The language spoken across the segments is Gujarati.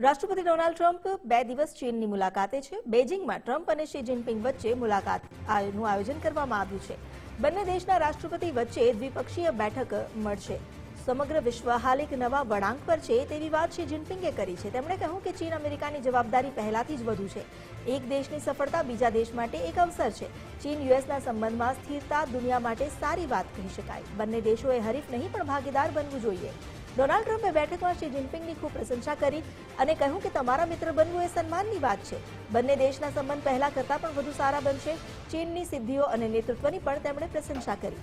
રાષ્ટ્રપતિ ડોનાલ્ડ ટ્રમ્પ 2 દિવસ ચીનની મુલાકાતે છે। બેઇજિંગમાં ટ્રમ્પ અને શી જિનપિંગ વચ્ચે મુલાકાતનું આયોજન કરવામાં આવ્યું છે। બંને દેશના રાષ્ટ્રપતિ વચ્ચે દ્વિપક્ષીય બેઠક મળશે। સમગ્ર વિશ્વ હાલ એક નવા વળાંક પર છે તેવી વાત શી જિનપિંગે કરી છે। તેમણે કહ્યું કે ચીન અમેરિકાની જવાબદારી પહેલાથી જ વધુ છે। એક દેશની સફળતા બીજા દેશ માટે એક અવસર છે। ચીન યુએસના સંબંધમાં સ્થિરતા દુનિયા માટે સારી વાત કહી શકાય। બંને દેશોએ હરીફ નહીં પણ ભાગીદાર બનવું જોઈએ। ડોનાલ્ડ ટ્રમ્પે બેઠકમાં શી જિનપિંગની ખૂબ પ્રશંસા કરી અને કહ્યું કે તમારા મિત્ર બનવું એ સન્માનની વાત છે। બંને દેશના સંબંધ પહેલા કરતાં પણ વધુ સારા બનશે। ચીનની સિદ્ધિઓ અને નેતૃત્વની પણ તેમણે પ્રશંસા કરી।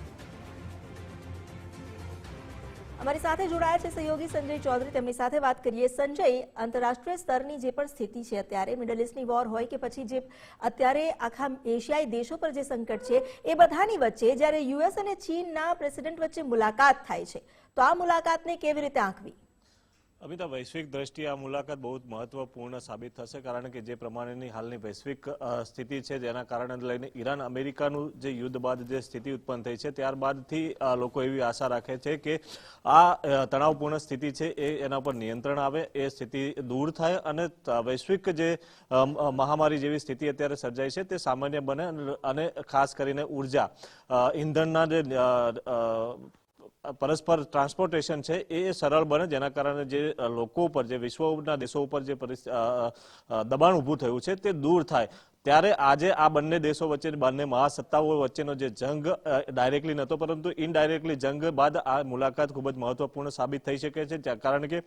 અમારી સાથે જોડાયા છે સહયોગી સંજય ચૌધરી, તેમની સાથે વાત કરીએ। સંજય, આંતરરાષ્ટ્રીય સ્તરની જે પણ સ્થિતિ છે અત્યારે, મિડલ ઇસ્ટની વોર હોય કે પછી જે અત્યારે આખા એશિયાઈ દેશો પર જે સંકટ છે એ બધાની વચ્ચે જ્યારે યુએસ અને ચીનના પ્રેસિડેન્ટ વચ્ચે મુલાકાત થાય છે તો આ મુલાકાતને કેવી રીતે આંકવી? અમિતા, વૈશ્વિક દ્રષ્ટિએ આ મુલાકાત બહુ જ મહત્વપૂર્ણ સાબિત થશે, કારણ કે જે પ્રમાણેની હાલની વૈશ્વિક સ્થિતિ છે જેના કારણે લઈને ઈરાન અમેરિકાનું જે યુદ્ધ બાદ જે સ્થિતિ ઉત્પન્ન થઈ છે ત્યારબાદથી લોકો એવી આશા રાખે છે કે આ તણાવપૂર્ણ સ્થિતિ છે એના પર નિયંત્રણ આવે, એ સ્થિતિ દૂર થાય અને વૈશ્વિક જે મહામારી જેવી સ્થિતિ અત્યારે સર્જાઈ છે તે સામાન્ય બને અને ખાસ કરીને ઉર્જા ઈંધણના જે પરસ્પર ટ્રાન્સપોર્ટેશન છે એ સરળ બને, જેના કારણે જે લોકો ઉપર, જે વિશ્વના દેશો ઉપર જે દબાણ ઊભું થયું છે તે દૂર થાય। ત્યારે આજે આ બંને દેશો વચ્ચે, બંને મહાસત્તાઓ વચ્ચેનો જે જંગ ડાયરેક્ટલી નહોતો પરંતુ ઇનડાયરેક્ટલી જંગ બાદ આ મુલાકાત ખૂબ જ મહત્વપૂર્ણ સાબિત થઈ શકે છે, કારણ કે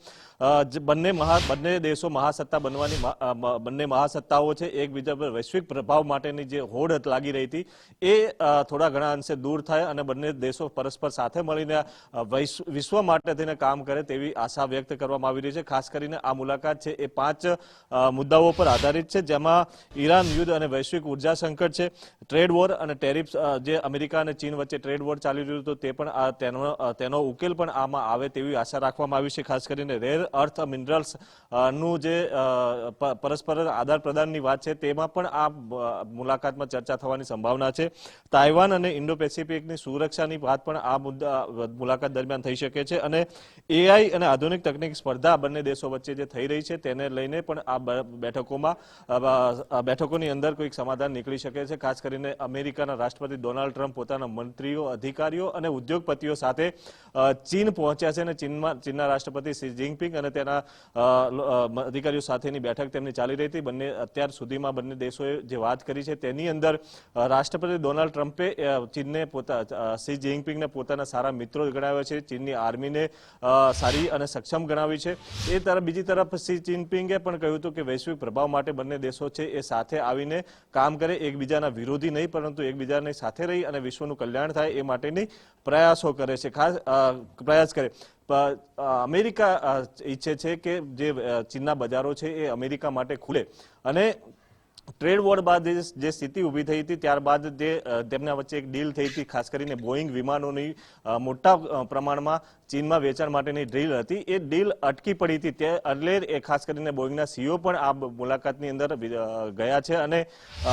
બંને દેશો મહાસત્તા બનવાની, બંને મહાસત્તાઓ છે એકબીજા પર વૈશ્વિક પ્રભાવ માટેની જે હોડ લાગી રહી હતી એ થોડા ઘણા અંશે દૂર થાય અને બંને દેશો પરસ્પર સાથે મળીને વિશ્વ માટે થઈને કામ કરે તેવી આશા વ્યક્ત કરવામાં આવી રહી છે। ખાસ કરીને આ મુલાકાત છે એ 5 મુદ્દાઓ પર આધારિત છે, જેમાં ઈરાન યુદ્ધ અને વૈશ્વિક ઉર્જા સંકટ છે, ટ્રેડ વોર અને ટેરિફ્સ, જે અમેરિકા અને ચીન વચ્ચે ટ્રેડ વોર ચાલી રહ્યું હતું તે પણ તેનો ઉકેલ પણ આમાં આવે તેવી આશા રાખવામાં આવી છે। ખાસ કરીને રેર અર્થ મિનરલ્સ નું જે પરસ્પર આદાન પ્રદાનની વાત છે તેમાં પણ આ મુલાકાતમાં ચર્ચા થવાની સંભાવના છે। તાઇવાન અને ઇન્ડો પેસિફિકની સુરક્ષાની વાત પણ આ મુલાકાત દરમિયાન થઈ શકે છે અને એઆઈ અને આધુનિક તકનીક સ્પર્ધા બંને દેશો વચ્ચે જે થઈ રહી છે તેને લઈને પણ આ બેઠકોની અંદર કોઈક સમાધાન નીકળી શકે છે। ખાસ કરીને અમેરિકાના રાષ્ટ્રપતિ ડોનાલ્ડ ટ્રમ્પ પોતાના મંત્રીઓ, અધિકારીઓ અને ઉદ્યોગપતિઓ સાથે ચીન પહોંચ્યા છે અને ચીનના રાષ્ટ્રપતિ શી જિનપિંગ અને તેના અધિકારીઓ સાથેની બેઠક તેમની ચાલી રહી હતી। અત્યાર સુધીમાં બંને દેશોએ જે વાત કરી છે તેની અંદર રાષ્ટ્રપતિ ડોનાલ્ડ ટ્રમ્પે ચીનને શી જિનપિંગને પોતાના સારા મિત્રો ગણાવ્યા છે, ચીનની આર્મીને સારી અને સક્ષમ ગણાવી છે। એ તરફ બીજી તરફ શી જિનપિંગે પણ કહ્યું હતું કે વૈશ્વિક પ્રભાવ માટે બંને દેશો છે એ સાથે આવીને કામ કરે, એકબીજાના વિરોધી નહીં પરંતુ એકબીજાને સાથે રહી અને વિશ્વનું કલ્યાણ થાય એ માટેની પ્રયાસો કરે છે, ખાસ પ્રયાસ કરે। અમેરિકા ઈચ્છે છે કે જે ચીનના બજારો છે એ અમેરિકા માટે ખુલે અને ટ્રેડ વોર બાદ જે સ્થિતિ ઊભી થઈ હતી ત્યારબાદ જે તેમના વચ્ચે એક ડીલ થઈ હતી, ખાસ કરીને બોઈંગ વિમાનોની મોટા પ્રમાણમાં ચીનમાં વેચાણ માટેની ડીલ હતી, એ ડીલ અટકી પડી હતી। એટલે ખાસ કરીને બોઈંગના સીઈઓ પણ આ મુલાકાતની અંદર ગયા છે અને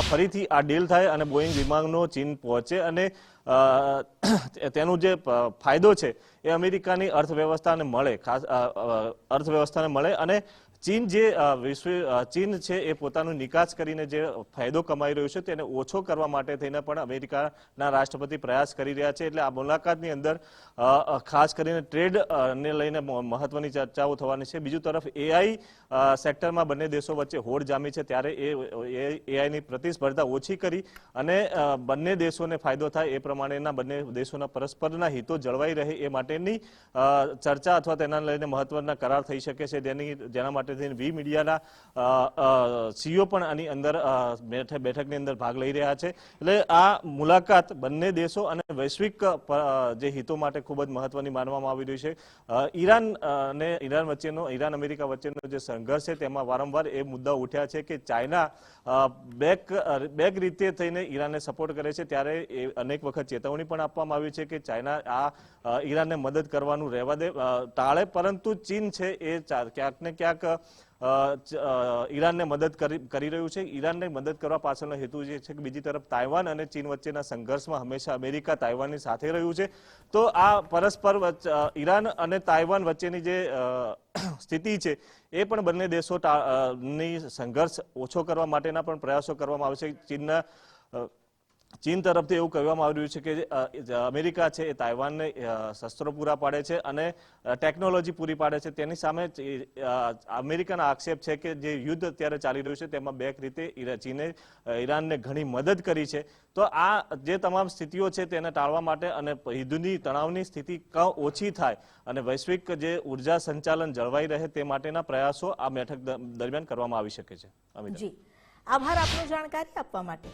ફરીથી આ ડીલ થાય અને બોઈંગ વિમાનો ચીન પહોંચે અને તેનો જે ફાયદો છે એ અમેરિકાની અર્થવ્યવસ્થાને મળે, ખાસ અર્થવ્યવસ્થાને મળે અને ચીન ચીન છે એ પોતાનું નિકાસ કરીને જે ફાયદો કમાઈ રહ્યું છે તેને ઓછો કરવા માટે થઈને પણ અમેરિકાના રાષ્ટ્રપતિ પ્રયાસ કરી રહ્યા છે। એટલે આ મુલાકાતની અંદર ખાસ કરીને ટ્રેડ ને લઈને મહત્વની ચર્ચાઓ થવાની છે। બીજી તરફ એઆઈ સેક્ટરમાં બંને દેશો વચ્ચે હોડ જામી છે ત્યારે એઆઈની પ્રતિસ્પર્ધા ઓછી કરી અને બંને દેશોને ફાયદો થાય એ પ્રમાણેના બંને દેશોના પરસ્પરના હિતો જળવાઈ રહે એ માટેની ચર્ચા અથવા તેના લઈને મહત્વના કરાર થઈ શકે છે, જેના માટે વી મીડિયાના સીઈઓ પણ આની અંદર બેઠકની અંદર ભાગ લઈ રહ્યા છે। એટલે આ મુલાકાત બંને દેશો અને વૈશ્વિક જે હિતો માટે ખૂબ જ મહત્વની માનવામાં આવી રહી છે। ઈરાન અમેરિકા વચ્ચેનો જે સંઘર્ષ છે તેમાં વારંવાર એ મુદ્દા ઉઠ્યા છે કે ચાઇના બેક રીતે થઈને ઈરાનને સપોર્ટ કરે છે, ત્યારે અનેક વખત ચેતવણી પણ આપવામાં આવી છે કે ચાઇના ઈરાનને મદદ કરવાનું રહેવા દે ટાળે, પરંતુ ચીન છે એ ક્યાંક ને ક્યાંક ઈરાનને મદદ કરી રહ્યું છે. ઈરાનને મદદ કરવા પાછળનો હેતુ જે છે કે બીજી તરફ તાઇવાન અને ચીન વચ્ચેના સંઘર્ષમાં હંમેશા અમેરિકા તાઇવાનની સાથે રહ્યું છે. તો આ પરસ્પર ઈરાન અને તાઇવાન વચ્ચેની જે સ્થિતિ છે એ પણ બંને દેશો ની સંઘર્ષ ઓછો કરવા માટેના પણ પ્રયાસો કરવામાં આવે છે. ચીન તરફથી એવું કહેવામાં આવી રહ્યું છે કે અમેરિકા છે એ તાઇવાનને શસ્ત્રો પૂરા પાડે છે અને ટેકનોલોજી પૂરી પાડે છે. તેની સામે અમેરિકાના આક્ષેપ છે કે જે યુદ્ધ અત્યારે ચાલી રહ્યું છે તેમાં બેક રીતે ચીને ઈરાનને ઘણી મદદ કરી છે. તો આ જે તમામ સ્થિતિઓ છે તેને ટાળવા માટે અને યુદ્ધની તણાવની સ્થિતિ ઓછી થાય અને વૈશ્વિક જે ઉર્જા સંચાલન જળવાઈ રહે તે માટેના પ્રયાસો આ બેઠક દરમિયાન કરવામાં આવી શકે છે. જી, આભાર આપનો જાણકારી આપવા માટે.